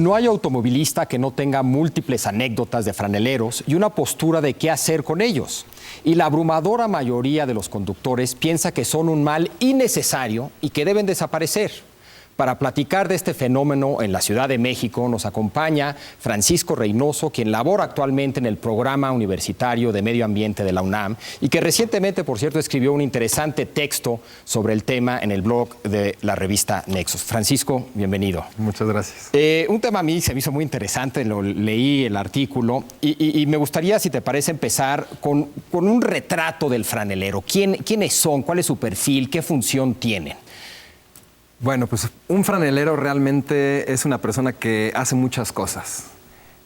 No hay automovilista que no tenga múltiples anécdotas de franeleros y una postura de qué hacer con ellos. Y la abrumadora mayoría de los conductores piensa que son un mal innecesario y que deben desaparecer. Para platicar de este fenómeno en la Ciudad de México nos acompaña Francisco Reynoso, quien labora actualmente en el Programa Universitario de Medio Ambiente de la UNAM y que recientemente, por cierto, escribió un interesante texto sobre el tema en el blog de la revista Nexos. Francisco, bienvenido. Muchas gracias. Un tema a mí se me hizo muy interesante, leí el artículo y me gustaría, si te parece, empezar con un retrato del franelero. ¿Quiénes son? ¿Cuál es su perfil? ¿Qué función tienen? Bueno, pues un franelero realmente es una persona que hace muchas cosas.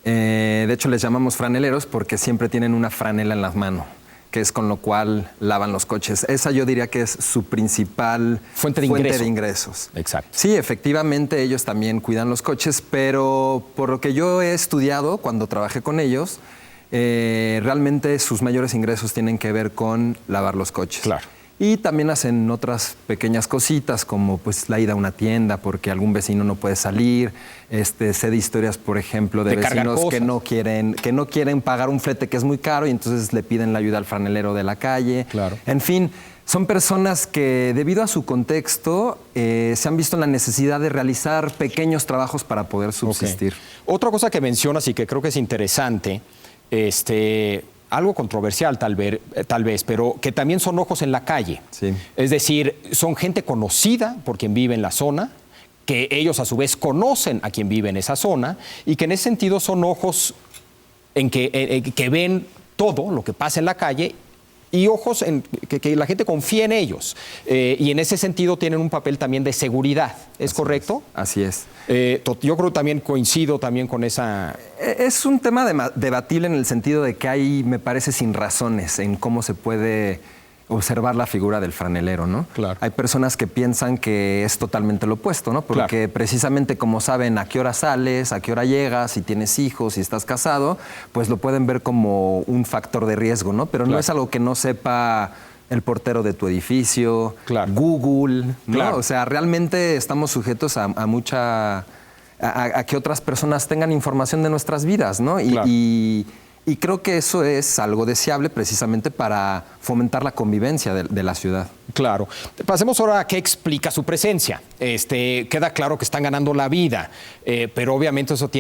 De hecho, les llamamos franeleros porque siempre tienen una franela en las manos, que es con lo cual lavan los coches. Esa yo diría que es su principal fuente de ingresos. Exacto. Sí, efectivamente, ellos también cuidan los coches, pero por lo que yo he estudiado cuando trabajé con ellos, realmente sus mayores ingresos tienen que ver con lavar los coches. Claro. Y también hacen otras pequeñas cositas como pues la ida a una tienda porque algún vecino no puede salir. Sé de historias, por ejemplo, de vecinos que no quieren pagar un flete que es muy caro y entonces le piden la ayuda al franelero de la calle. Claro. En fin, son personas que debido a su contexto se han visto en la necesidad de realizar pequeños trabajos para poder subsistir. Okay. Otra cosa que mencionas y que creo que es interesante, algo controversial tal vez, pero que también son ojos en la calle. Sí. Es decir, son gente conocida por quien vive en la zona, que ellos a su vez conocen a quien vive en esa zona y que en ese sentido son ojos en que ven todo lo que pasa en la calle y ojos en que la gente confía en ellos. Y en ese sentido tienen un papel también de seguridad. ¿Es correcto? Así es. Yo creo también coincido también con esa... Es un tema debatible en el sentido de que hay, me parece, sin razones en cómo se puede observar la figura del franelero, ¿no? Claro. Hay personas que piensan que es totalmente lo opuesto, ¿no? Porque precisamente como saben a qué hora sales, a qué hora llegas, si tienes hijos, si estás casado, pues lo pueden ver como un factor de riesgo, ¿no? Pero no es algo que no sepa el portero de tu edificio, Google, ¿no? Claro. O sea, realmente estamos sujetos a que otras personas tengan información de nuestras vidas, ¿no? Y creo que eso es algo deseable precisamente para fomentar la convivencia de la ciudad. Claro. Pasemos ahora a qué explica su presencia. Queda claro que están ganando la vida, pero obviamente eso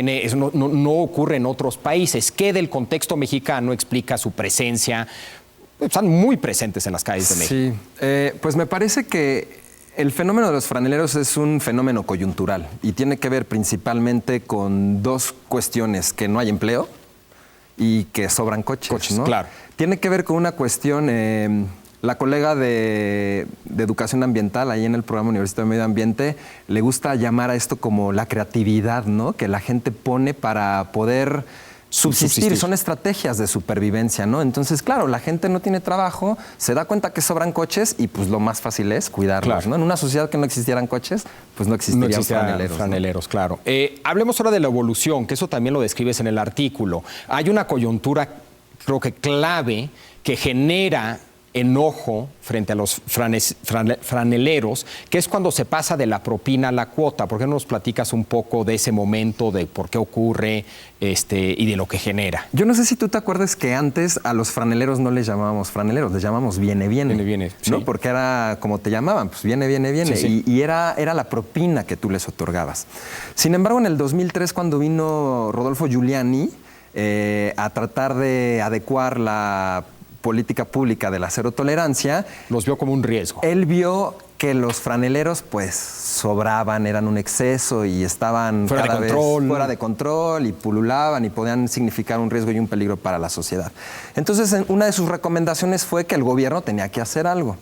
no ocurre en otros países. ¿Qué del contexto mexicano explica su presencia? Están muy presentes en las calles de México. Sí, pues me parece que el fenómeno de los franeleros es un fenómeno coyuntural y tiene que ver principalmente con dos cuestiones: que no hay empleo y que sobran coches, ¿no? Claro. Tiene que ver con una cuestión, la colega de Educación Ambiental, ahí en el Programa Universitario de Medio Ambiente, le gusta llamar a esto como la creatividad, ¿no? Que la gente pone para poder subsistir. Son estrategias de supervivencia, ¿no? Entonces, claro, la gente no tiene trabajo, se da cuenta que sobran coches y pues lo más fácil es cuidarlos, claro, ¿no? En una sociedad que no existieran coches, pues no existirían franeleros. ¿no? Claro. Hablemos ahora de la evolución, que eso también lo describes en el artículo. Hay una coyuntura, creo que clave, que genera enojo frente a los franeleros, que es cuando se pasa de la propina a la cuota. ¿Por qué no nos platicas un poco de ese momento, de por qué ocurre y de lo que genera? Yo no sé si tú te acuerdas que antes a los franeleros no les llamábamos franeleros, les llamábamos viene, sí. ¿no? Porque era como te llamaban, pues viene. Sí. Y era la propina que tú les otorgabas. Sin embargo, en el 2003, cuando vino Rodolfo Giuliani a tratar de adecuar la política pública de la cero tolerancia, los vio como un riesgo. Él vio que los franeleros pues sobraban, eran un exceso y estaban fuera de control y pululaban y podían significar un riesgo y un peligro para la sociedad. Entonces, una de sus recomendaciones fue que el gobierno tenía que hacer algo.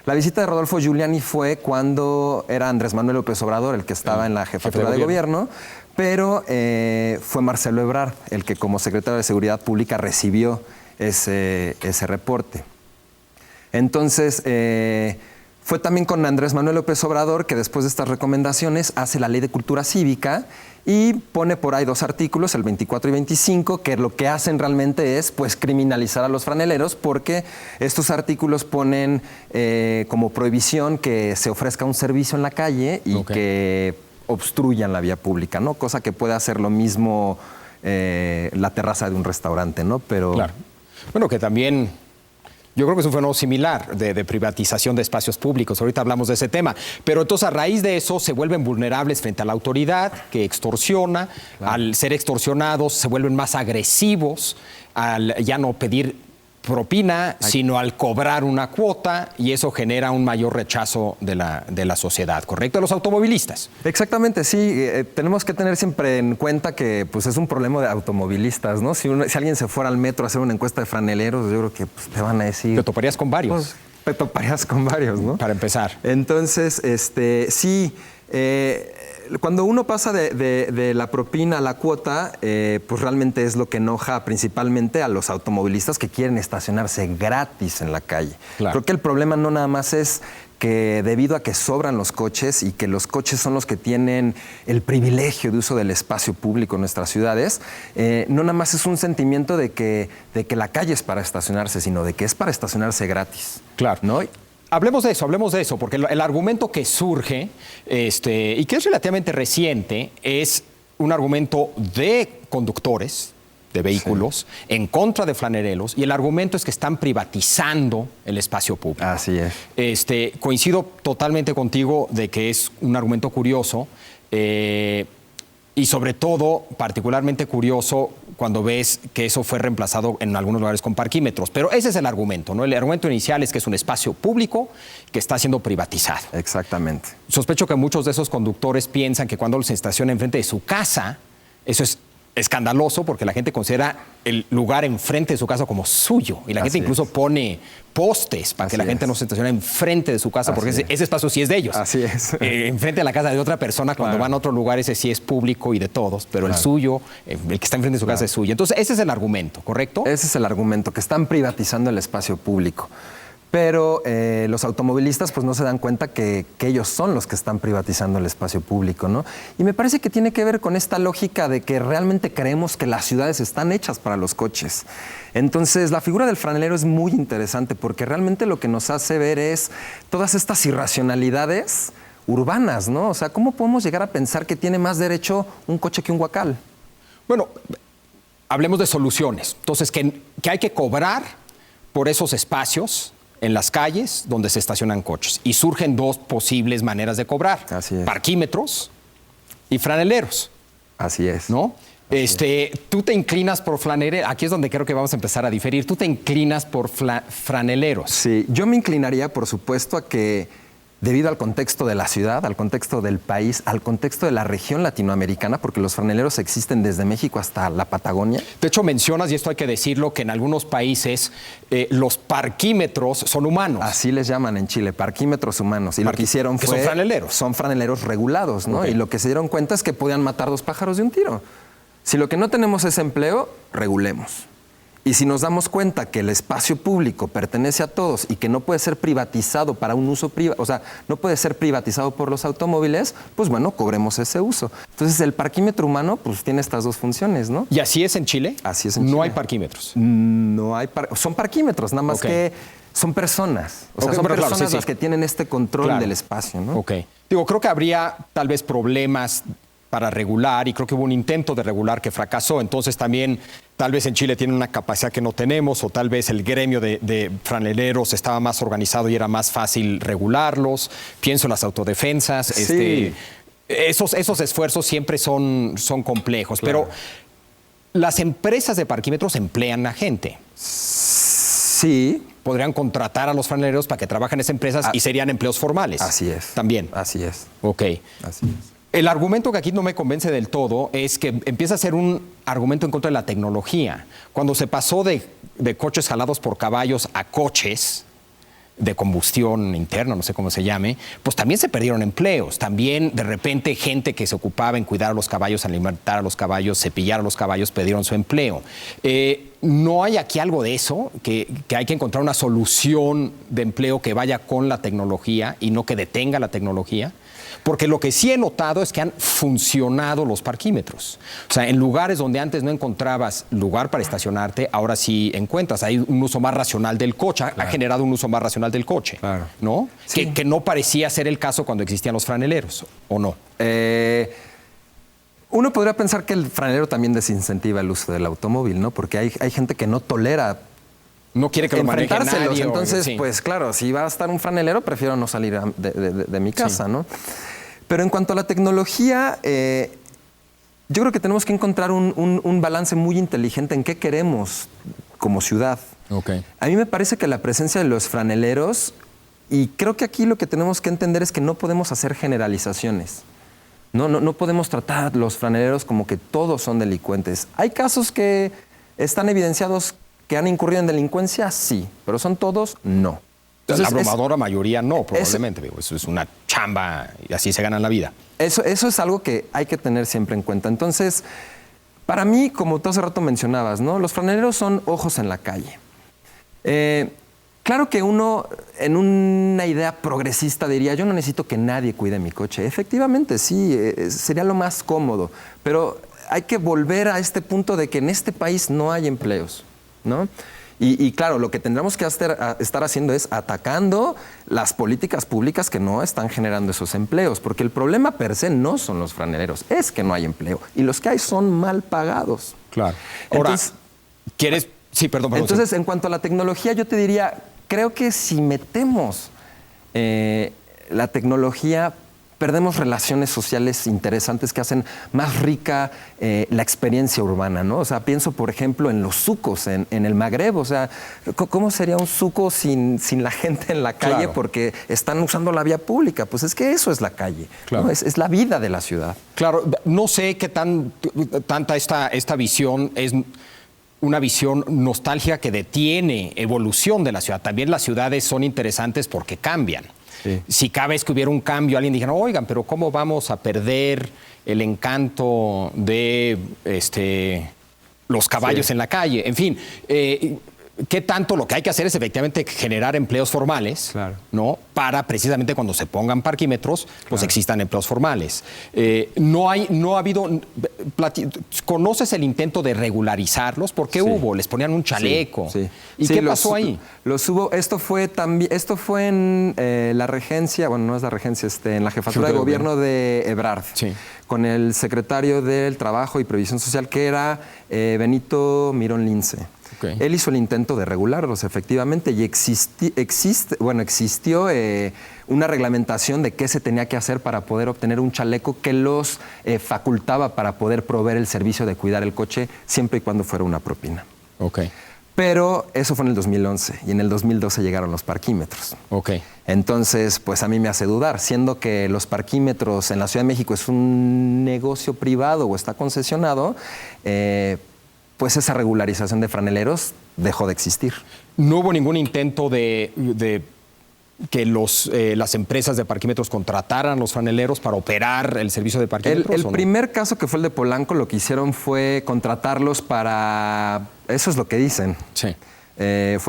La visita de Rodolfo Giuliani fue cuando era Andrés Manuel López Obrador el que estaba en la jefatura de gobierno, pero fue Marcelo Ebrard el que como secretario de Seguridad Pública recibió ese reporte. Entonces, fue también con Andrés Manuel López Obrador que después de estas recomendaciones hace la Ley de Cultura Cívica y pone por ahí 2 artículos, el 24 y 25, que lo que hacen realmente es pues criminalizar a los franeleros, porque estos artículos ponen como prohibición que se ofrezca un servicio en la calle y que obstruyan la vía pública, ¿no? Cosa que puede hacer lo mismo la terraza de un restaurante, ¿no? Pero... Claro. Bueno, que también... Yo creo que es un fenómeno similar de privatización de espacios públicos. Ahorita hablamos de ese tema. Pero entonces, a raíz de eso, se vuelven vulnerables frente a la autoridad que extorsiona. Claro. Al ser extorsionados, se vuelven más agresivos al ya no pedir propina, sino al cobrar una cuota, y eso genera un mayor rechazo de la sociedad, ¿correcto? De los automovilistas. Exactamente, sí. Tenemos que tener siempre en cuenta que pues, es un problema de automovilistas, ¿no? Si alguien se fuera al metro a hacer una encuesta de franeleros, yo creo que pues, te van a decir... Te toparías con varios. Pues, te toparías con varios, ¿no? Para empezar. Entonces, sí... cuando uno pasa de la propina a la cuota, pues realmente es lo que enoja principalmente a los automovilistas que quieren estacionarse gratis en la calle. Claro. Creo que el problema no nada más es que debido a que sobran los coches y que los coches son los que tienen el privilegio de uso del espacio público en nuestras ciudades, no nada más es un sentimiento de que la calle es para estacionarse, sino de que es para estacionarse gratis. Claro. ¿No? Hablemos de eso, porque el argumento que surge, y que es relativamente reciente, es un argumento de conductores de vehículos en contra de flanereros, y el argumento es que están privatizando el espacio público. Así es. Coincido totalmente contigo de que es un argumento curioso, y sobre todo, particularmente curioso, cuando ves que eso fue reemplazado en algunos lugares con parquímetros. Pero ese es el argumento, ¿no? El argumento inicial es que es un espacio público que está siendo privatizado. Exactamente. Sospecho que muchos de esos conductores piensan que cuando se estaciona enfrente de su casa, eso es escandaloso porque la gente considera el lugar enfrente de su casa como suyo. Y la gente incluso pone postes para que la gente no se estacione enfrente de su casa, porque ese espacio sí es de ellos. Así es. Enfrente de la casa de otra persona, cuando van a otro lugar, ese sí es público y de todos, pero el suyo, el que está enfrente de su casa es suyo. Entonces, ese es el argumento, ¿correcto? Ese es el argumento, que están privatizando el espacio público. Pero los automovilistas pues no se dan cuenta que ellos son los que están privatizando el espacio público, ¿no? Y me parece que tiene que ver con esta lógica de que realmente creemos que las ciudades están hechas para los coches. Entonces, la figura del franelero es muy interesante porque realmente lo que nos hace ver es todas estas irracionalidades urbanas, ¿no? O sea, ¿cómo podemos llegar a pensar que tiene más derecho un coche que un huacal? Bueno, hablemos de soluciones. Entonces, que hay que cobrar por esos espacios en las calles donde se estacionan coches. Y surgen dos posibles maneras de cobrar. Así es. Parquímetros y franeleros. Así es. ¿No? Tú te inclinas por franeleros. Aquí es donde creo que vamos a empezar a diferir. Tú te inclinas por franeleros. Sí, yo me inclinaría, por supuesto, a que debido al contexto de la ciudad, al contexto del país, al contexto de la región latinoamericana, porque los franeleros existen desde México hasta la Patagonia. De hecho, mencionas, y esto hay que decirlo, que en algunos países los parquímetros son humanos. Así les llaman en Chile, parquímetros humanos. Y lo que hicieron fue... son franeleros. Son franeleros regulados, ¿no? Okay. Y lo que se dieron cuenta es que podían matar dos pájaros de un tiro. Si lo que no tenemos es empleo, regulemos. Y si nos damos cuenta que el espacio público pertenece a todos y que no puede ser privatizado para un uso privado, o sea, no puede ser privatizado por los automóviles, pues bueno, cobremos ese uso. Entonces, el parquímetro humano, pues tiene estas dos funciones, ¿no? ¿Y así es en Chile? Así es en Chile. No hay parquímetros. No hay son parquímetros, nada más que son personas. O sea, son personas las que tienen este control del espacio, ¿no? Ok. Creo que habría tal vez problemas para regular, y creo que hubo un intento de regular que fracasó. Entonces también tal vez en Chile tienen una capacidad que no tenemos, o tal vez el gremio de franeleros estaba más organizado y era más fácil regularlos. Pienso en las autodefensas. Sí. Esos esfuerzos siempre son complejos, claro. Pero las empresas de parquímetros emplean a gente. Sí. Podrían contratar a los franeleros para que trabajen en esas empresas y serían empleos formales. Así es. También. Así es. Ok. Así es. El argumento que aquí no me convence del todo es que empieza a ser un argumento en contra de la tecnología. Cuando se pasó de coches jalados por caballos a coches de combustión interna, no sé cómo se llame, pues también se perdieron empleos. También, de repente, gente que se ocupaba en cuidar a los caballos, alimentar a los caballos, cepillar a los caballos, perdieron su empleo. ¿no hay aquí algo de eso? Que hay que encontrar una solución de empleo que vaya con la tecnología y no que detenga la tecnología. Porque lo que sí he notado es que han funcionado los parquímetros. O sea, en lugares donde antes no encontrabas lugar para estacionarte, ahora sí encuentras. Hay un uso más racional del coche, ha generado un uso más racional del coche, ¿no? Sí. Que no parecía ser el caso cuando existían los franeleros, ¿o no? Uno podría pensar que el franelero también desincentiva el uso del automóvil, ¿no? Porque hay gente que no tolera... No quiere que lo maneje nadie. Entonces, pues claro, si va a estar un franelero, prefiero no salir de mi casa, ¿no? Pero en cuanto a la tecnología, yo creo que tenemos que encontrar un balance muy inteligente en qué queremos como ciudad. Okay. A mí me parece que la presencia de los franeleros, y creo que aquí lo que tenemos que entender es que no podemos hacer generalizaciones. No podemos tratar a los franeleros como que todos son delincuentes. Hay casos que están evidenciados que han incurrido en delincuencia, sí, pero ¿son todos? No. Entonces, la abrumadora mayoría no, probablemente. Eso es una chamba y así se ganan la vida. Eso es algo que hay que tener siempre en cuenta. Entonces, para mí, como tú hace rato mencionabas, ¿no? Los franeleros son ojos en la calle. Claro que uno, en una idea progresista, diría, yo no necesito que nadie cuide mi coche. Efectivamente, sí, sería lo más cómodo. Pero hay que volver a este punto de que en este país no hay empleos, ¿no? Y claro, lo que tendremos que estar haciendo es atacando las políticas públicas que no están generando esos empleos, porque el problema per se no son los franeleros, es que no hay empleo. Y los que hay son mal pagados. Claro. Ahora, entonces, ¿quieres...? Sí, perdón. Entonces, en cuanto a la tecnología, yo te diría, creo que si metemos la tecnología, perdemos relaciones sociales interesantes que hacen más rica la experiencia urbana, ¿no? O sea, pienso, por ejemplo, en los zucos en el Magreb. O sea, ¿cómo sería un zuco sin la gente en la calle? Claro. Porque están usando la vía pública. Pues es que eso es la calle, claro. ¿No? Es la vida de la ciudad. Claro, no sé qué tanta esta visión es una visión nostálgica que detiene evolución de la ciudad. También las ciudades son interesantes porque cambian. Sí. Si cada vez que hubiera un cambio alguien dijera, oigan, pero ¿cómo vamos a perder el encanto de los caballos en la calle? En fin, ¿qué tanto lo que hay que hacer es efectivamente generar empleos formales, claro, ¿no? Para precisamente cuando se pongan parquímetros, pues existan empleos formales. No ha habido... ¿Conoces el intento de regularizarlos? ¿Por qué hubo? Les ponían un chaleco. Sí. ¿Y qué pasó ahí? Los hubo. Esto fue en la regencia, bueno, no es la regencia, en la jefatura de gobierno de Ebrard, con el secretario del Trabajo y Previsión Social, que era Benito Mirón Lince. Okay. Él hizo el intento de regularlos, efectivamente, y existió una reglamentación de qué se tenía que hacer para poder obtener un chaleco que los facultaba para poder proveer el servicio de cuidar el coche siempre y cuando fuera una propina. Okay. Pero eso fue en el 2011 y en el 2012 llegaron los parquímetros. Okay. Entonces, pues a mí me hace dudar, siendo que los parquímetros en la Ciudad de México es un negocio privado o está concesionado, pues esa regularización de franeleros dejó de existir. ¿No hubo ningún intento de que las empresas de parquímetros contrataran los franeleros para operar el servicio de parquímetros? El primer caso, que fue el de Polanco, lo que hicieron fue contratarlos para... Eso es lo que dicen. Sí.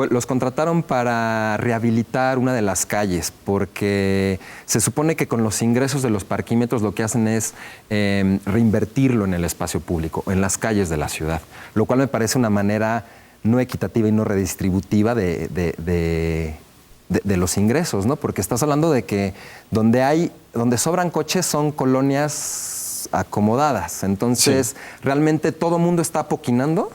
Los contrataron para rehabilitar una de las calles, porque se supone que con los ingresos de los parquímetros lo que hacen es reinvertirlo en el espacio público, en las calles de la ciudad, lo cual me parece una manera no equitativa y no redistributiva de los ingresos, ¿no? Porque estás hablando de que donde sobran coches son colonias acomodadas, entonces realmente todo mundo está apoquinando.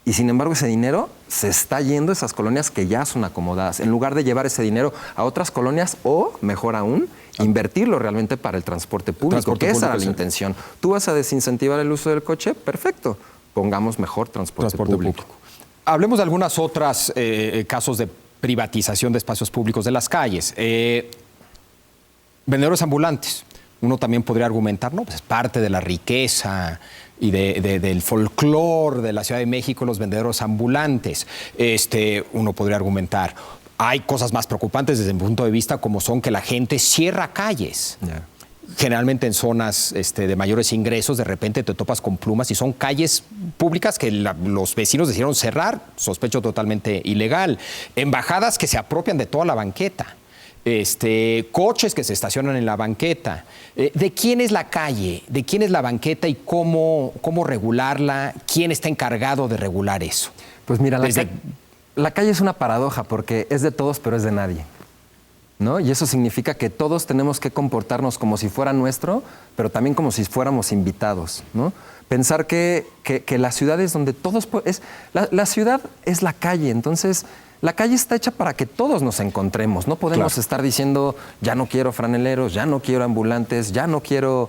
Y sin embargo ese dinero se está yendo a esas colonias que ya son acomodadas, en lugar de llevar ese dinero a otras colonias o, mejor aún, invertirlo realmente para el transporte público, que esa era la intención. ¿Tú vas a desincentivar el uso del coche? Perfecto, pongamos mejor transporte público. Hablemos de algunas otras casos de privatización de espacios públicos de las calles. Vendedores ambulantes. Uno también podría argumentar, ¿no? Pues es parte de la riqueza y del folclore de la Ciudad de México, los vendedores ambulantes. Uno podría argumentar, hay cosas más preocupantes desde mi punto de vista, como son que la gente cierra calles. generalmente en zonas de mayores ingresos, de repente te topas con plumas y son calles públicas que los vecinos decidieron cerrar, sospecho totalmente ilegal. Embajadas que se apropian de toda la banqueta. Coches que se estacionan en la banqueta. ¿De quién es la calle? ¿De quién es la banqueta y cómo regularla? ¿Quién está encargado de regular eso? Pues mira, la calle es una paradoja porque es de todos, pero es de nadie, ¿no? Y eso significa que todos tenemos que comportarnos como si fuera nuestro, pero también como si fuéramos invitados, ¿no? Pensar que la ciudad es donde todos... La ciudad es la calle, entonces... La calle está hecha para que todos nos encontremos. No podemos estar diciendo, ya no quiero franeleros, ya no quiero ambulantes, ya no quiero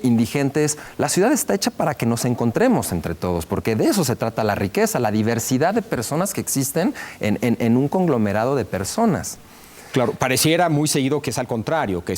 indigentes. La ciudad está hecha para que nos encontremos entre todos, porque de eso se trata la riqueza, la diversidad de personas que existen en un conglomerado de personas. Claro, pareciera muy seguido que es al contrario, que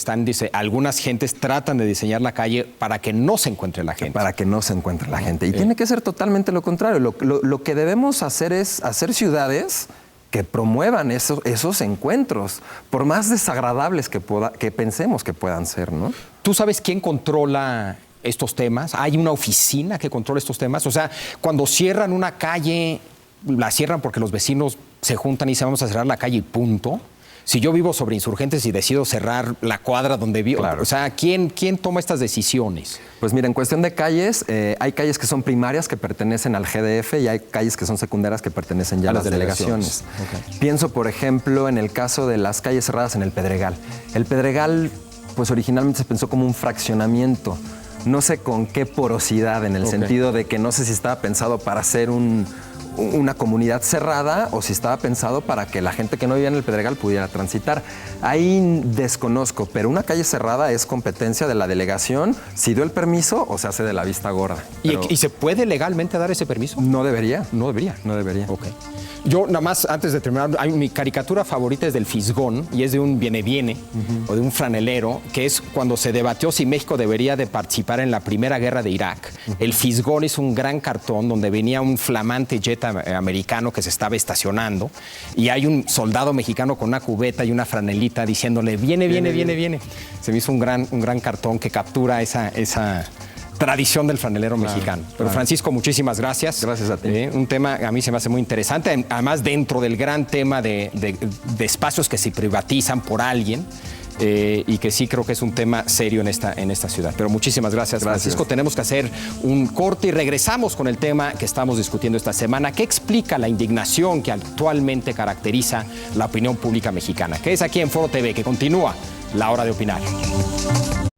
algunas gentes tratan de diseñar la calle para que no se encuentre la gente. Para que no se encuentre la gente. Y tiene que ser totalmente lo contrario. Lo que debemos hacer es hacer ciudades que promuevan esos encuentros, por más desagradables que pensemos que puedan ser, ¿no? ¿Tú sabes quién controla estos temas? ¿Hay una oficina que controla estos temas? O sea, cuando cierran una calle, la cierran porque los vecinos se juntan y dicen vamos a cerrar la calle y punto. Si yo vivo sobre Insurgentes y decido cerrar la cuadra donde vivo, o sea, ¿quién toma estas decisiones? Pues mira, en cuestión de calles, hay calles que son primarias que pertenecen al GDF y hay calles que son secundarias que pertenecen ya a las delegaciones. Okay. Pienso, por ejemplo, en el caso de las calles cerradas en el Pedregal. El Pedregal, pues originalmente se pensó como un fraccionamiento. No sé con qué porosidad, en el sentido de que no sé si estaba pensado para ser una comunidad cerrada o si estaba pensado para que la gente que no vivía en el Pedregal pudiera transitar. Ahí desconozco, pero una calle cerrada es competencia de la delegación, si dio el permiso o se hace de la vista gorda. ¿Y se puede legalmente dar ese permiso? No debería. No debería. No debería. Ok. Yo nada más, antes de terminar, mi caricatura favorita es del Fisgón y es de un viene o de un franelero, que es cuando se debatió si México debería de participar en la Primera Guerra de Irak. El Fisgón es un gran cartón donde venía un flamante jet americano que se estaba estacionando y hay un soldado mexicano con una cubeta y una franelita diciéndole viene. Se me hizo un gran cartón que captura esa tradición del franelero mexicano. Pero Francisco, muchísimas gracias. Gracias a ti. Un tema a mí se me hace muy interesante, además dentro del gran tema de espacios que se privatizan por alguien. Y que sí creo que es un tema serio en esta ciudad. Pero muchísimas gracias, Francisco. Tenemos que hacer un corte y regresamos con el tema que estamos discutiendo esta semana. ¿Qué explica la indignación que actualmente caracteriza la opinión pública mexicana? Que es aquí en Foro TV, que continúa la hora de opinar.